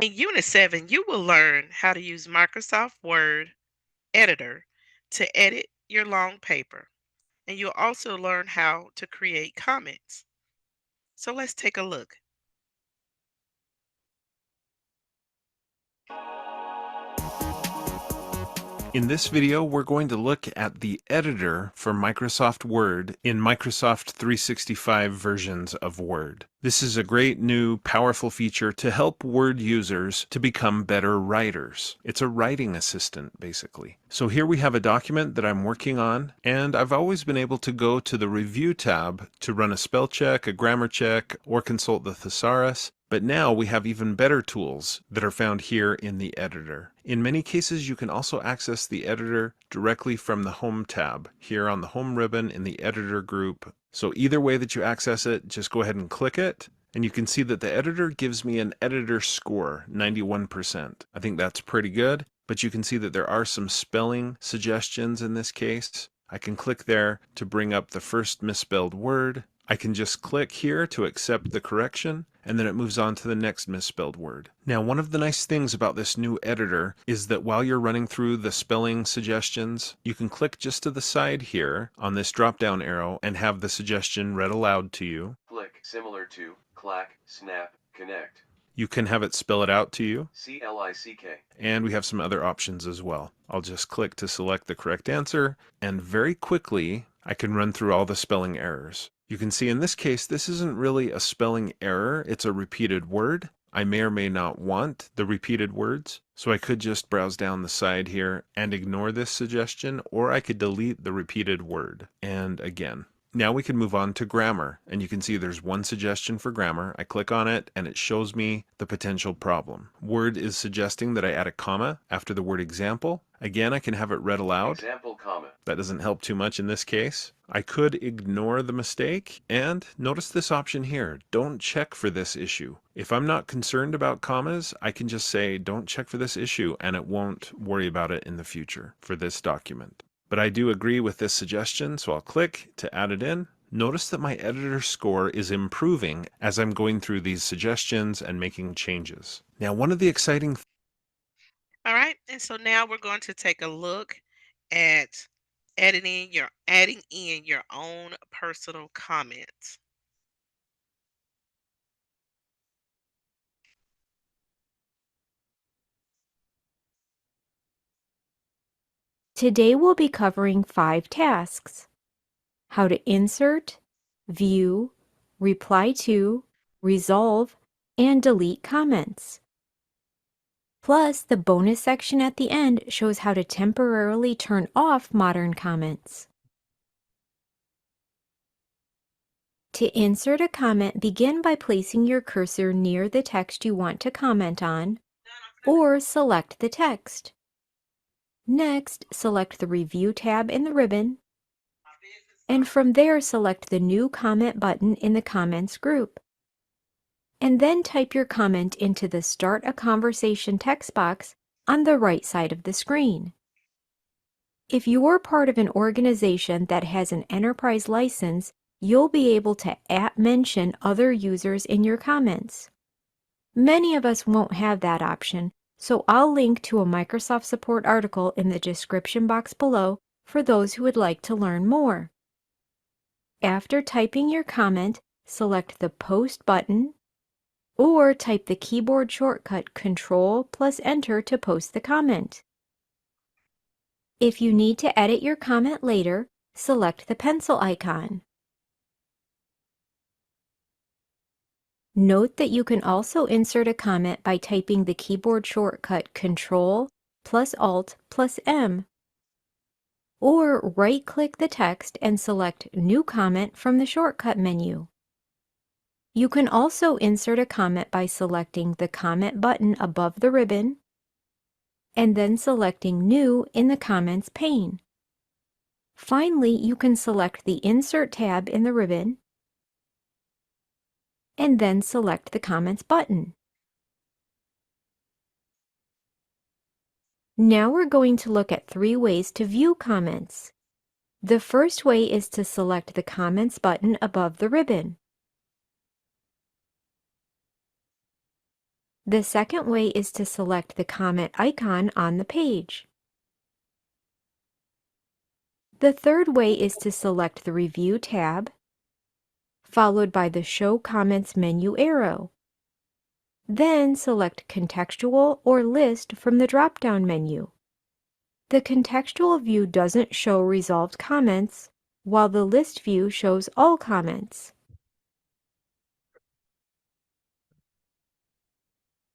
In Unit 7, you will learn how to use Microsoft Word Editor to edit your long paper, and you'll also learn how to create comments. So let's take a look. In this video, we're going to look at the editor for Microsoft Word in Microsoft 365 versions of Word. This is a great new powerful feature to help Word users to become better writers. It's a writing assistant, basically. So here we have a document that I'm working on, and I've always been able to go to the Review tab to run a spell check, a grammar check, or consult the thesaurus. But now we have even better tools that are found here in the editor. In many cases, you can also access the editor directly from the Home tab here on the Home ribbon in the Editor group. So either way that you access it, just go ahead and click it. And you can see that the editor gives me an editor score, 91%. I think that's pretty good, but you can see that there are some spelling suggestions in this case. I can click there to bring up the first misspelled word. I can just click here to accept the correction, and then it moves on to the next misspelled word. Now, one of the nice things about this new editor is that while you're running through the spelling suggestions, you can click just to the side here on this drop-down arrow and have the suggestion read aloud to you. Click similar to clack, snap, connect. You can have it spell it out to you. CLICK. And we have some other options as well. I'll just click to select the correct answer, and very quickly I can run through all the spelling errors. You can see in this case, this isn't really a spelling error, it's a repeated word. I may or may not want the repeated words, so I could just browse down the side here and ignore this suggestion, or I could delete the repeated word. And again. Now we can move on to grammar, and you can see there's one suggestion for grammar. I click on it and it shows me the potential problem. Word is suggesting that I add a comma after the word example. Again, I can have it read aloud. Example comma. That doesn't help too much in this case. I could ignore the mistake, and notice this option here, don't check for this issue. If I'm not concerned about commas, I can just say don't check for this issue, and it won't worry about it in the future for this document. But I do agree with this suggestion, so I'll click to add it in. Notice that my editor score is improving as I'm going through these suggestions and making changes. Now, one of the exciting All right, and so now we're going to take a look at adding in your own personal comments. Today we'll be covering 5 tasks: how to insert, view, reply to, resolve, and delete comments. Plus, the bonus section at the end shows how to temporarily turn off modern comments. To insert a comment, begin by placing your cursor near the text you want to comment on, or select the text. Next, select the Review tab in the ribbon, and from there select the New Comment button in the Comments group. And then type your comment into the Start a Conversation text box on the right side of the screen. If you're part of an organization that has an enterprise license, you'll be able to mention other users in your comments. Many of us won't have that option, so I'll link to a Microsoft support article in the description box below for those who would like to learn more. After typing your comment, select the Post button, or type the keyboard shortcut Ctrl+Enter to post the comment. If you need to edit your comment later, select the pencil icon. Note that you can also insert a comment by typing the keyboard shortcut Ctrl+Alt+M, or right-click the text and select New Comment from the shortcut menu. You can also insert a comment by selecting the Comment button above the ribbon, and then selecting New in the Comments pane. Finally, you can select the Insert tab in the ribbon, and then select the Comments button. Now we're going to look at 3 ways to view comments. The first way is to select the Comments button above the ribbon. The second way is to select the comment icon on the page. The third way is to select the Review tab, followed by the Show Comments menu arrow. Then select Contextual or List from the drop-down menu. The contextual view doesn't show resolved comments, while the list view shows all comments.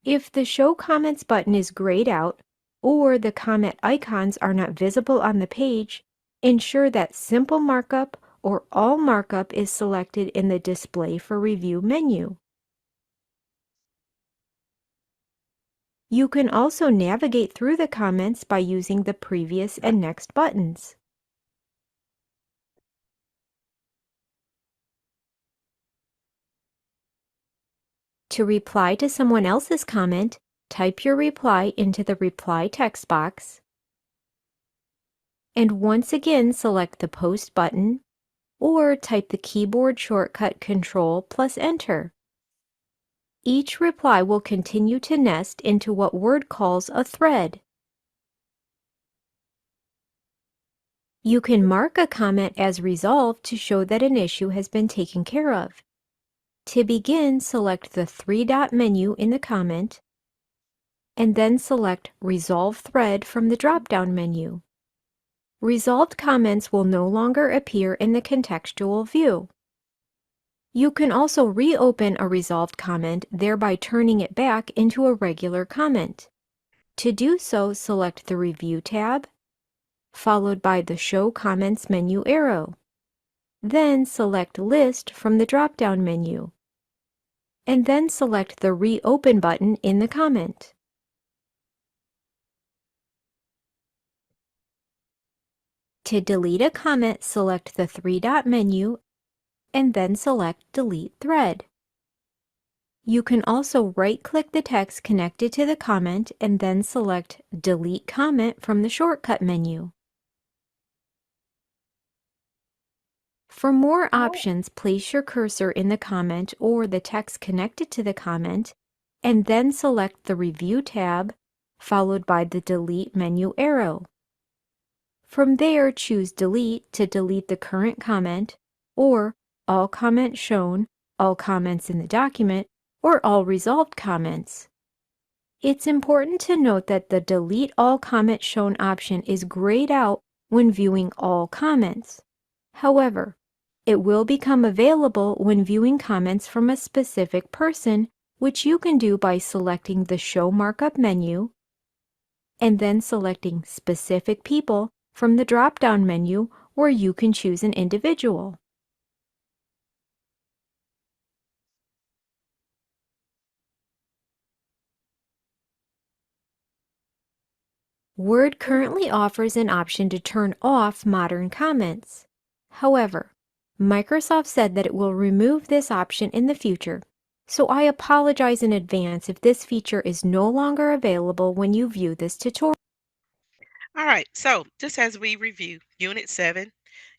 If the Show Comments button is grayed out, or the comment icons are not visible on the page, ensure that Simple Markup or All Markup is selected in the Display for Review menu. You can also navigate through the comments by using the Previous and Next buttons. To reply to someone else's comment, type your reply into the Reply text box, and once again select the Post button, or type the keyboard shortcut Control plus Enter. Each reply will continue to nest into what Word calls a thread. You can mark a comment as resolved to show that an issue has been taken care of. To begin, select the three-dot menu in the comment, and then select Resolve Thread from the drop-down menu. Resolved comments will no longer appear in the contextual view. You can also reopen a resolved comment, thereby turning it back into a regular comment. To do so, select the Review tab, followed by the Show Comments menu arrow. Then select List from the drop-down menu, and then select the Reopen button in the comment. To delete a comment, select the three-dot menu and then select Delete Thread. You can also right-click the text connected to the comment and then select Delete Comment from the shortcut menu. For more options, place your cursor in the comment or the text connected to the comment, and then select the Review tab, followed by the Delete menu arrow. From there, choose Delete to delete the current comment, or All Comments Shown, All Comments in the document, or All Resolved Comments. It's important to note that the Delete All Comments Shown option is grayed out when viewing all comments. However, it will become available when viewing comments from a specific person, which you can do by selecting the Show Markup menu and then selecting Specific People from the drop-down menu, where you can choose an individual. Word currently offers an option to turn off modern comments. However, Microsoft said that it will remove this option in the future, so I apologize in advance if this feature is no longer available when you view this tutorial. All right, so just as we review Unit 7,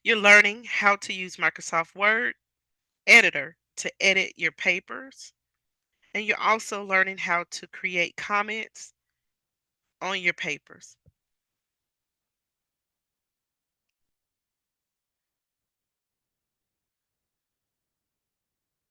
you're learning how to use Microsoft Word Editor to edit your papers, and you're also learning how to create comments on your papers.